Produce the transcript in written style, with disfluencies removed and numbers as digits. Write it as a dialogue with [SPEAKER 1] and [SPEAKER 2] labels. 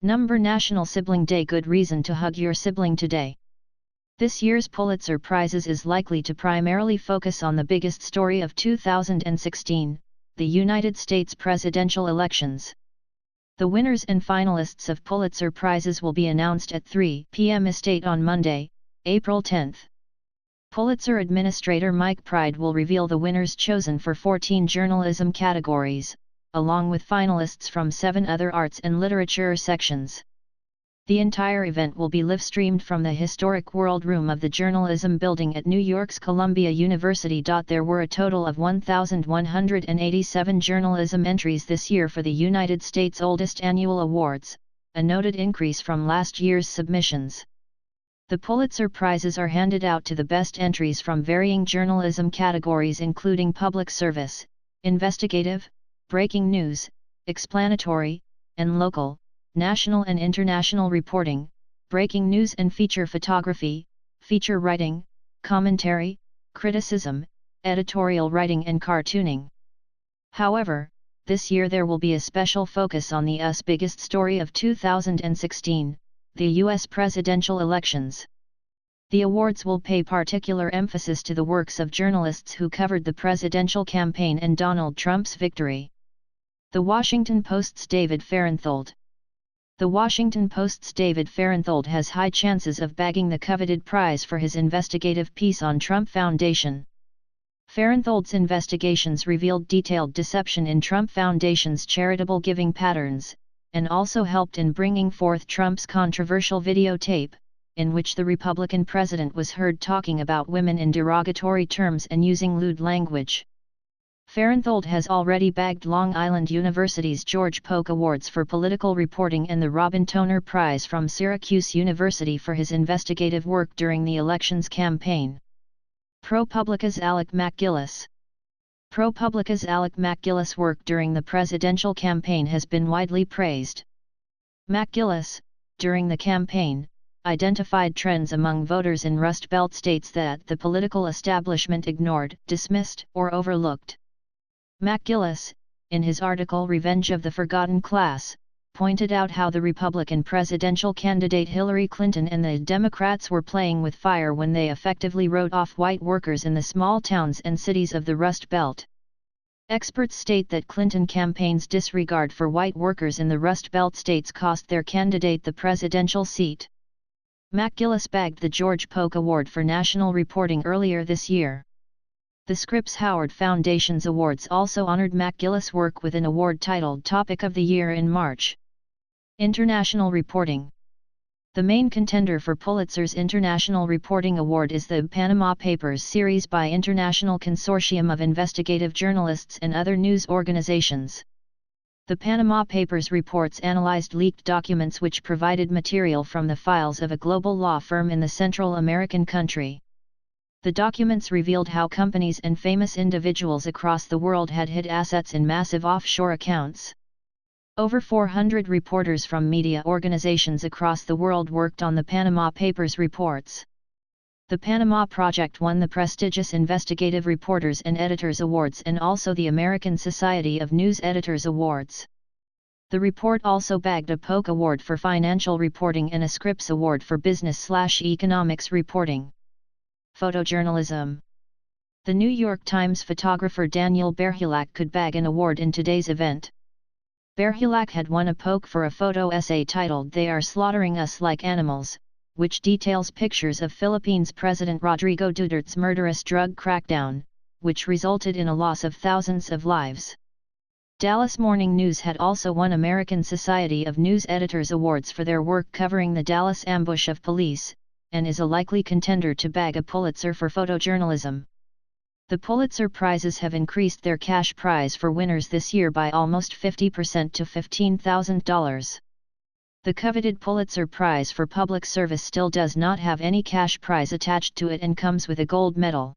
[SPEAKER 1] National Sibling Day. Good reason to hug your sibling today. This year's Pulitzer Prizes is likely to primarily focus on the biggest story of 2016, the United States presidential elections. The winners and finalists of Pulitzer Prizes will be announced at 3 p.m. Eastern on Monday, April 10. Pulitzer Administrator Mike Pride will reveal the winners chosen for 14 journalism categories, along with finalists from 7 other arts and literature sections. The entire event will be live-streamed from the historic World Room of the Journalism Building at New York's Columbia University. There were a total of 1,187 journalism entries this year for the United States' oldest annual awards, a noted increase from last year's submissions. The Pulitzer Prizes are handed out to the best entries from varying journalism categories including public service, investigative, breaking news, explanatory, and local, national and international reporting, breaking news and feature photography, feature writing, commentary, criticism, editorial writing and cartooning. However, this year there will be a special focus on the biggest story of 2016, the U.S. presidential elections. The awards will pay particular emphasis to the works of journalists who covered the presidential campaign and Donald Trump's victory. The Washington Post's David Fahrenthold. The Washington Post's David Fahrenthold has high chances of bagging the coveted prize for his investigative piece on Trump Foundation. Fahrenthold's investigations revealed detailed deception in Trump Foundation's charitable giving patterns, and also helped in bringing forth Trump's controversial videotape, in which the Republican president was heard talking about women in derogatory terms and using lewd language. Fahrenthold has already bagged Long Island University's George Polk Awards for political reporting and the Robin Toner Prize from Syracuse University for his investigative work during the elections campaign. ProPublica's Alec MacGillis. ProPublica's Alec MacGillis' work during the presidential campaign has been widely praised. MacGillis, during the campaign, identified trends among voters in Rust Belt states that the political establishment ignored, dismissed, or overlooked. MacGillis, in his article Revenge of the Forgotten Class, pointed out how the Republican presidential candidate Hillary Clinton and the Democrats were playing with fire when they effectively wrote off white workers in the small towns and cities of the Rust Belt. Experts state that Clinton campaign's disregard for white workers in the Rust Belt states cost their candidate the presidential seat. MacGillis bagged the George Polk Award for National Reporting earlier this year. The Scripps Howard Foundation's awards also honored MacGillis' work with an award titled Topic of the Year in March. International Reporting. The main contender for Pulitzer's International Reporting Award is the Panama Papers series by International Consortium of Investigative Journalists and other news organizations. The Panama Papers reports analyzed leaked documents which provided material from the files of a global law firm in the Central American country. The documents revealed how companies and famous individuals across the world had hid assets in massive offshore accounts. Over 400 reporters from media organizations across the world worked on the Panama Papers reports. The Panama Project won the prestigious Investigative Reporters and Editors Awards and also the American Society of News Editors Awards. The report also bagged a Polk Award for financial reporting and a Scripps Award for business/economics reporting. Photojournalism. The New York Times photographer Daniel Berhulak could bag an award in today's event. Berhulak had won a Polk for a photo essay titled They Are Slaughtering Us Like Animals, which details pictures of Philippines President Rodrigo Duterte's murderous drug crackdown, which resulted in a loss of thousands of lives. Dallas Morning News had also won American Society of News Editors Awards for their work covering the Dallas ambush of police, and is a likely contender to bag a Pulitzer for photojournalism. The Pulitzer Prizes have increased their cash prize for winners this year by almost 50% to $15,000. The coveted Pulitzer Prize for Public Service still does not have any cash prize attached to it and comes with a gold medal.